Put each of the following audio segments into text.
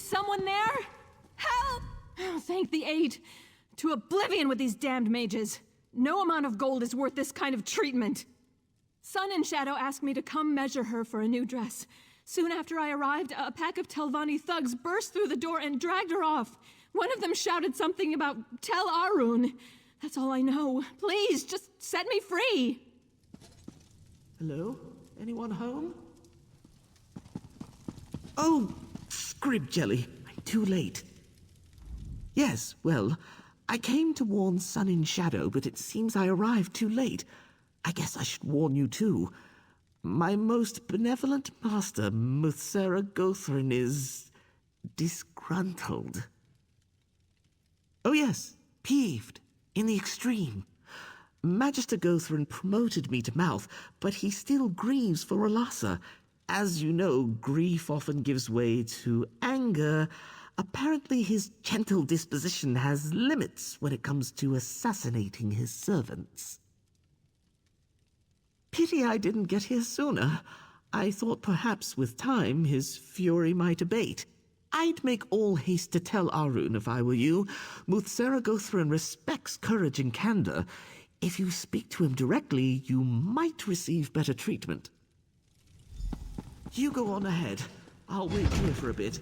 someone there? Help! Oh, thank the aid. To oblivion with these damned mages. No amount of gold is worth this kind of treatment. Sun and Shadow asked me to come measure her for a new dress. Soon after I arrived, a pack of Telvanni thugs burst through the door and dragged her off. One of them shouted something about Tel Arun. That's all I know. Please, just set me free. Hello? Anyone home? Oh, scrib jelly. I'm too late. Yes, well, I came to warn Sun and Shadow, but it seems I arrived too late. I guess I should warn you too. My most benevolent master, Gothren, is disgruntled. Oh yes, peeved, in the extreme. Magister Gothren promoted me to mouth, but he still grieves for Rolassa. As you know, grief often gives way to anger. Apparently his gentle disposition has limits when it comes to assassinating his servants. Pity I didn't get here sooner. I thought perhaps with time his fury might abate. I'd make all haste to tell Arun if I were you. Gothren respects courage and candor. If you speak to him directly, you might receive better treatment. You go on ahead. I'll wait here for a bit.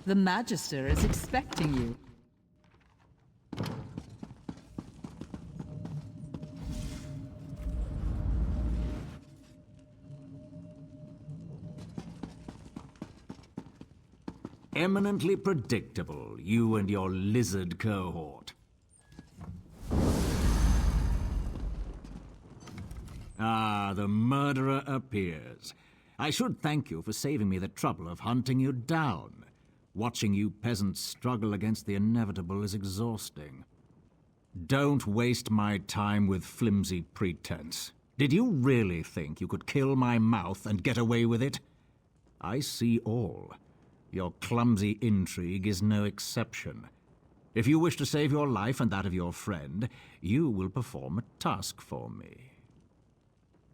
The Magister is expecting you. Eminently predictable, you and your lizard cohort. Ah, the murderer appears. I should thank you for saving me the trouble of hunting you down. Watching you peasants struggle against the inevitable is exhausting. Don't waste my time with flimsy pretense. Did you really think you could kill my mouth and get away with it? I see all. Your clumsy intrigue is no exception. If you wish to save your life and that of your friend, you will perform a task for me.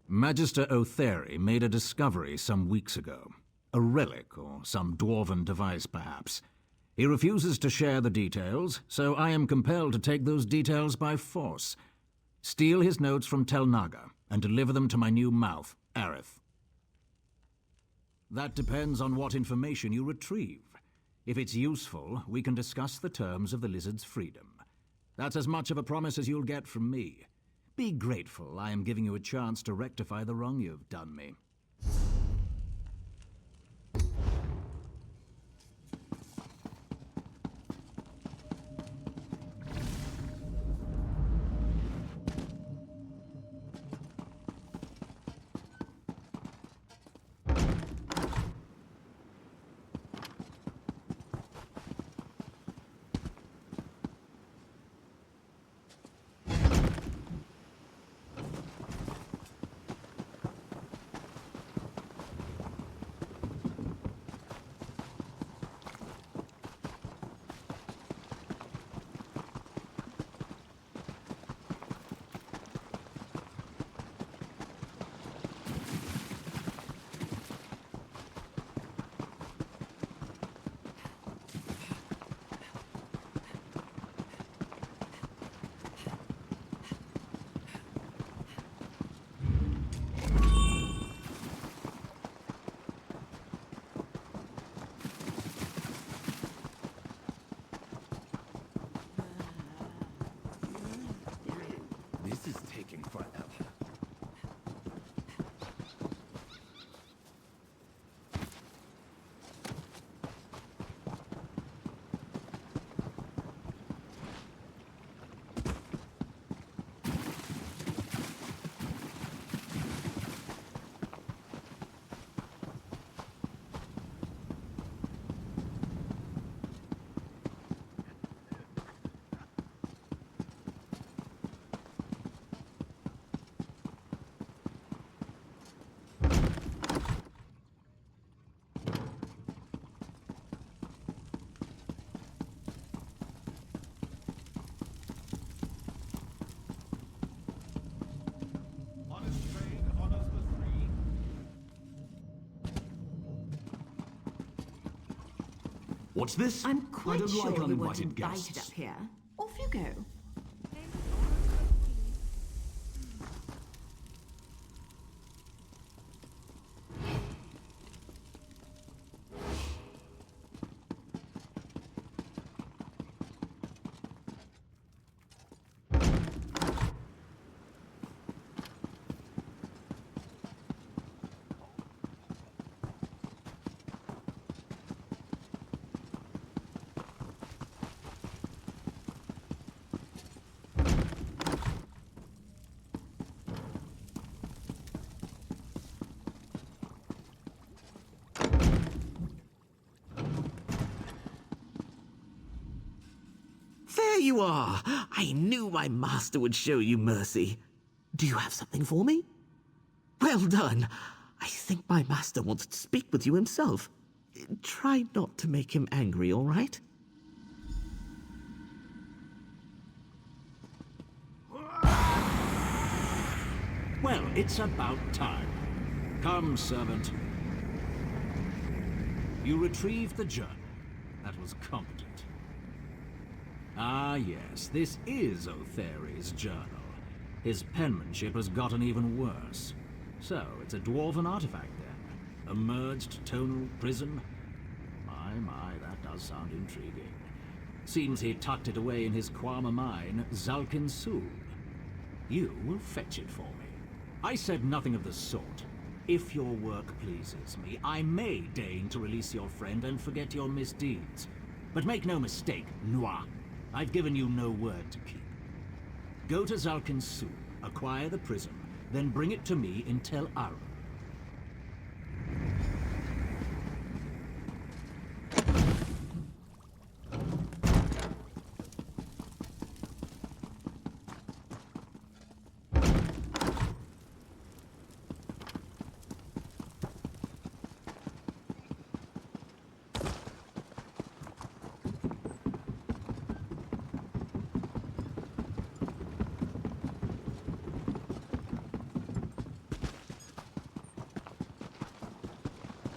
Magister Otheri made a discovery some weeks ago. A relic, or some dwarven device, perhaps. He refuses to share the details, so I am compelled to take those details by force. Steal his notes from Tel Naga, and deliver them to my new mouth, Aerith. That depends on what information you retrieve. If it's useful, we can discuss the terms of the lizard's freedom. That's as much of a promise as you'll get from me. Be grateful I am giving you a chance to rectify the wrong you've done me. What's this? I'm quite I don't sure like you weren't uninvited invited guests. up here. Off you go. There you are! I knew my master would show you mercy. Do you have something for me? Well done! I think my master wants to speak with you himself. Try not to make him angry, all right? Well, it's about time. Come, servant. You retrieved the journal. That was competent. Ah, yes, this is Otheri's journal. His penmanship has gotten even worse. So, it's a dwarven artifact, then. A merged tonal prism? My, that does sound intriguing. Seems he tucked it away in his Quama mine, Zalkin Sul. You will fetch it for me. I said nothing of the sort. If your work pleases me, I may deign to release your friend and forget your misdeeds. But make no mistake, Noir. I've given you no word to keep. Go to Zalkin Sul, acquire the prism, then bring it to me in Tel Aru.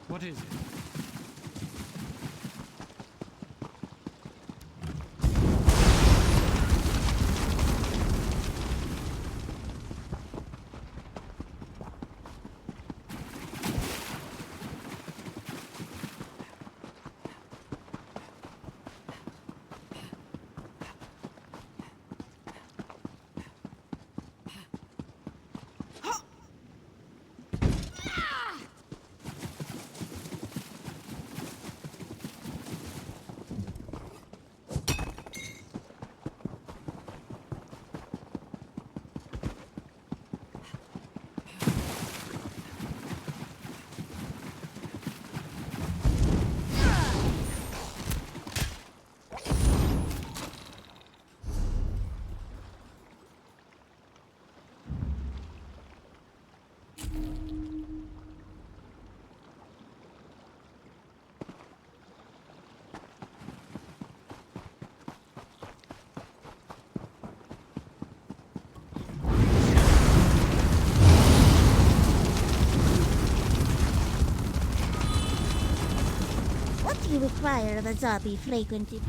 What is it? What do you require of a zombie frequented?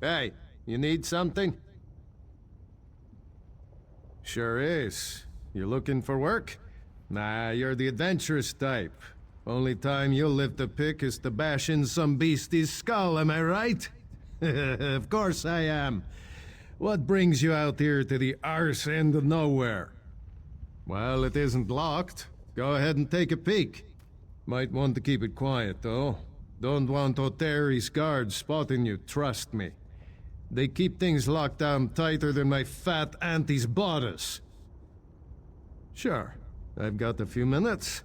Hey, you need something? Sure is. You looking for work? Nah, you're the adventurous type. Only time you'll lift a pick is to bash in some beastie's skull, am I right? Of course I am. What brings you out here to the arse end of nowhere? Well, it isn't locked. Go ahead and take a peek. Might want to keep it quiet, though. Don't want O'Terry's guards spotting you, trust me. They keep things locked down tighter than my fat auntie's bodice. Sure, I've got a few minutes.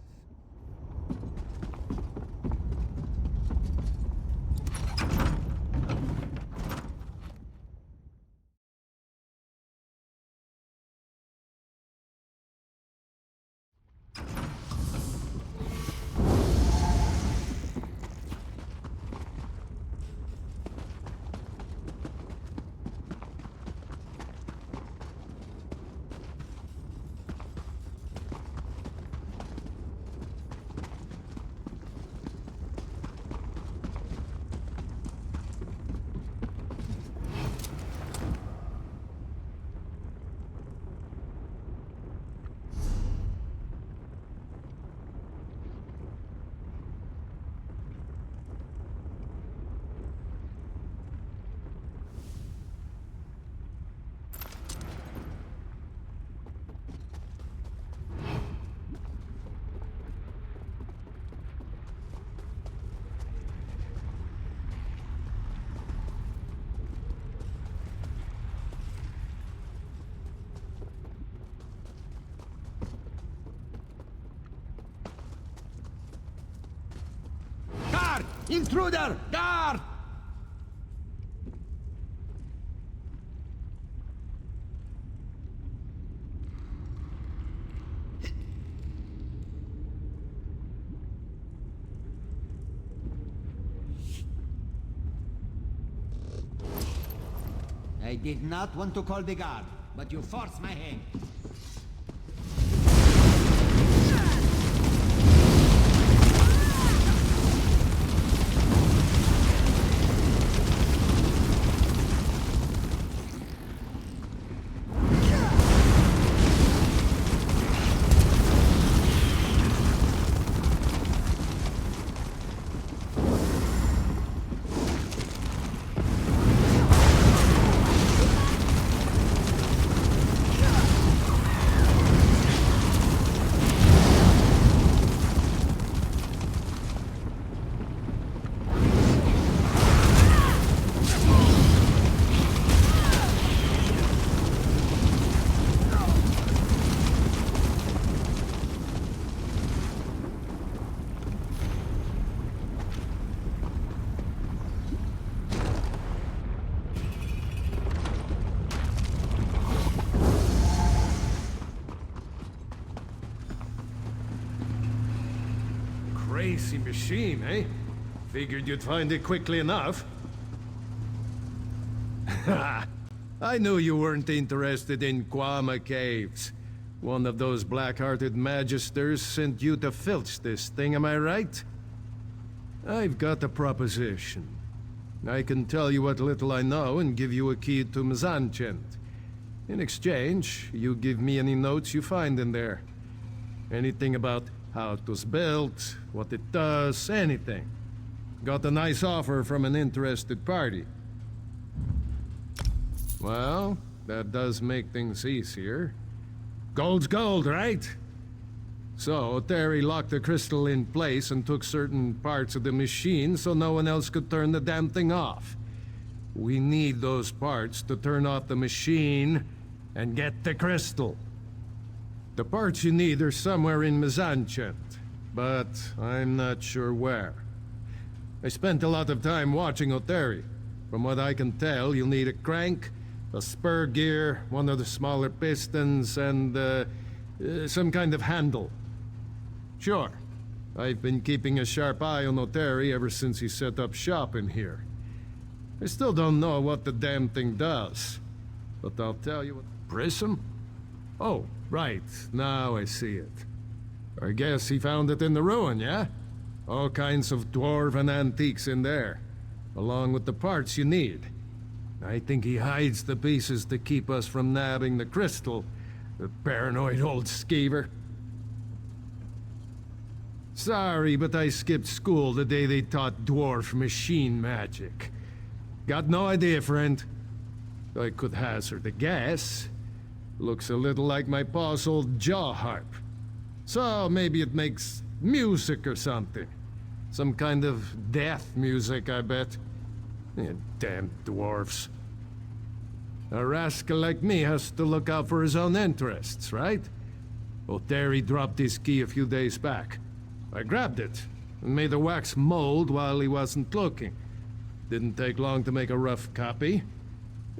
Intruder! Guard! I did not want to call the guard, but you forced my hand. Crazy machine, eh? Figured you'd find it quickly enough. I knew you weren't interested in Quama Caves. One of those black-hearted magisters sent you to filch this thing, am I right? I've got a proposition. I can tell you what little I know and give you a key to Mzanchent. In exchange, you give me any notes you find in there. Anything about how it was built, what it does, anything. Got a nice offer from an interested party. Well, that does make things easier. Gold's gold, right? So, Terry locked the crystal in place and took certain parts of the machine so no one else could turn the damn thing off. We need those parts to turn off the machine and get the crystal. The parts you need are somewhere in Mzanchent, but I'm not sure where. I spent a lot of time watching O'Terry. From what I can tell, you'll need a crank, a spur gear, one of the smaller pistons, and some kind of handle. Sure, I've been keeping a sharp eye on O'Terry ever since he set up shop in here. I still don't know what the damn thing does, but I'll tell you what... Prism? Oh, right, now I see it. I guess he found it in the ruin, yeah? All kinds of dwarven antiques in there, along with the parts you need. I think he hides the pieces to keep us from nabbing the crystal. The paranoid old skeever. Sorry, but I skipped school the day they taught dwarf machine magic. Got no idea, friend. I could hazard a guess. Looks a little like my pa's old jaw harp. So maybe it makes music or something. Some kind of death music, I bet. Damn dwarfs. A rascal like me has to look out for his own interests, right? Well, Terry dropped his key a few days back. I grabbed it and made a wax mold while he wasn't looking. Didn't take long to make a rough copy.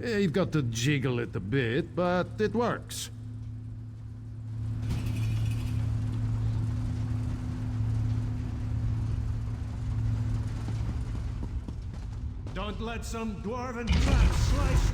You've got to jiggle it a bit, but it works. Don't let some dwarven trap slice.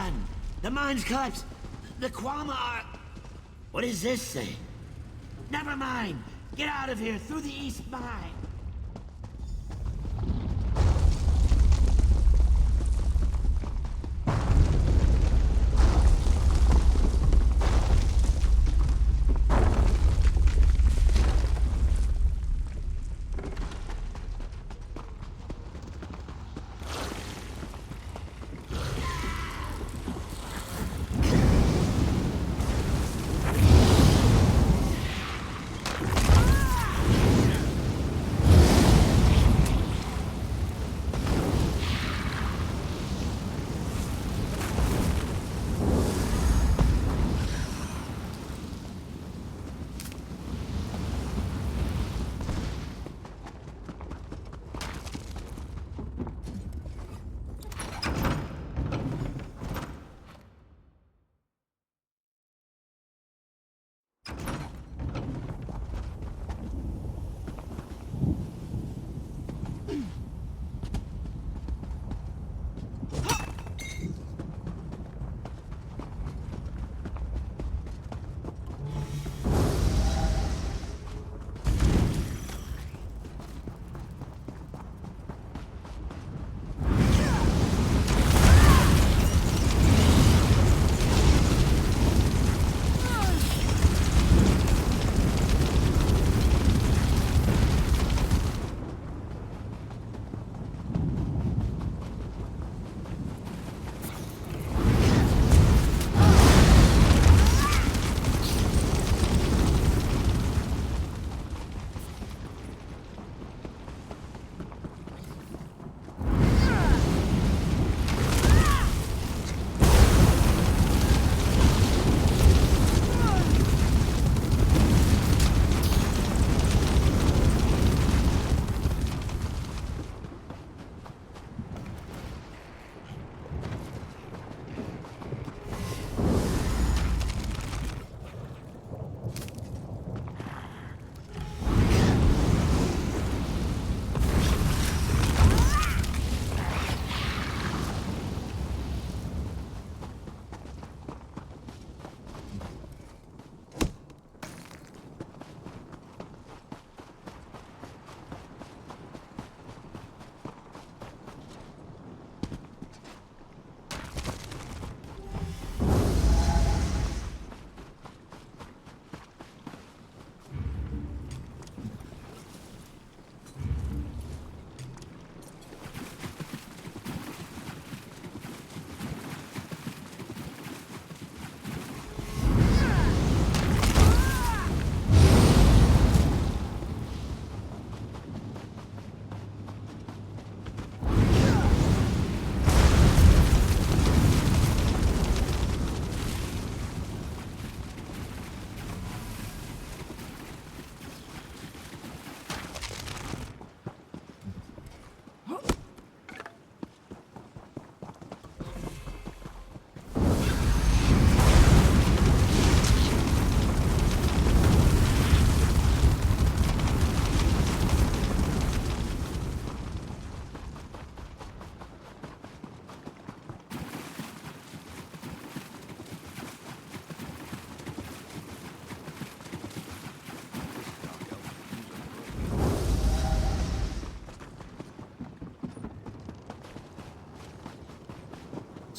done. The mine's collapsed. The Kwama are... What does this say? Never mind. Get out of here through the east mine.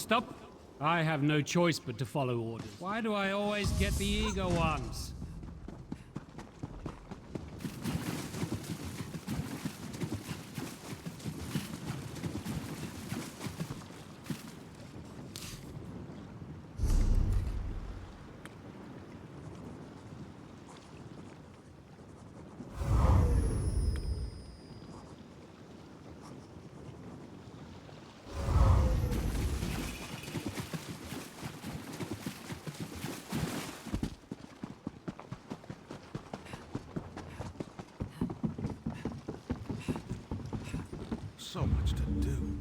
Stop! I have no choice but to follow orders. Why do I always get the eager ones? So much to do.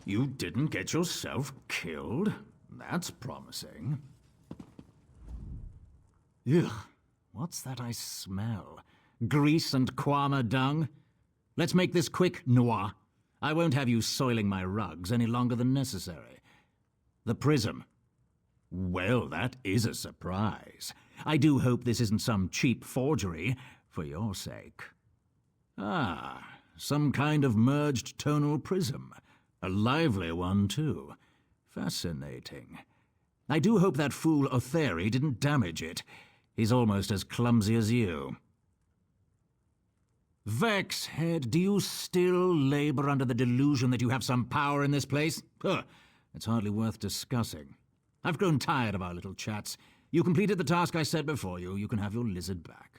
You didn't get yourself killed? That's promising. Ugh, what's that I smell? Grease and Quama dung? Let's make this quick, Noir. I won't have you soiling my rugs any longer than necessary. The prism. Well, that is a surprise. I do hope this isn't some cheap forgery, for your sake. Ah, some kind of merged tonal prism. A lively one, too. Fascinating. I do hope that fool Otheri didn't damage it. He's almost as clumsy as you. Vexhead, do you still labor under the delusion that you have some power in this place? Huh, it's hardly worth discussing. I've grown tired of our little chats. You completed the task I set before you. You can have your lizard back.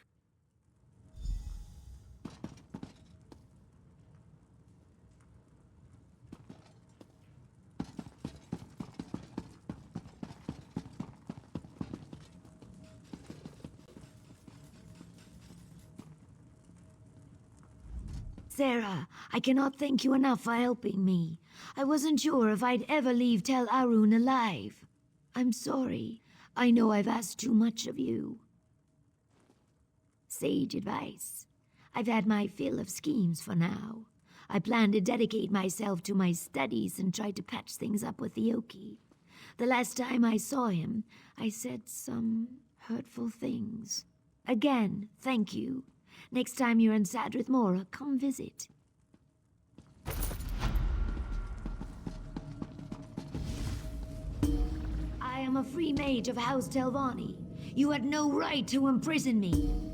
Sarah, I cannot thank you enough for helping me. I wasn't sure if I'd ever leave Tel Arun alive. I'm sorry. I know I've asked too much of you. Sage advice. I've had my fill of schemes for now. I plan to dedicate myself to my studies and try to patch things up with Theoki. The last time I saw him, I said some hurtful things. Again, thank you. Next time you're in Sadrith Mora, come visit. I am a free mage of House Telvanni. You had no right to imprison me.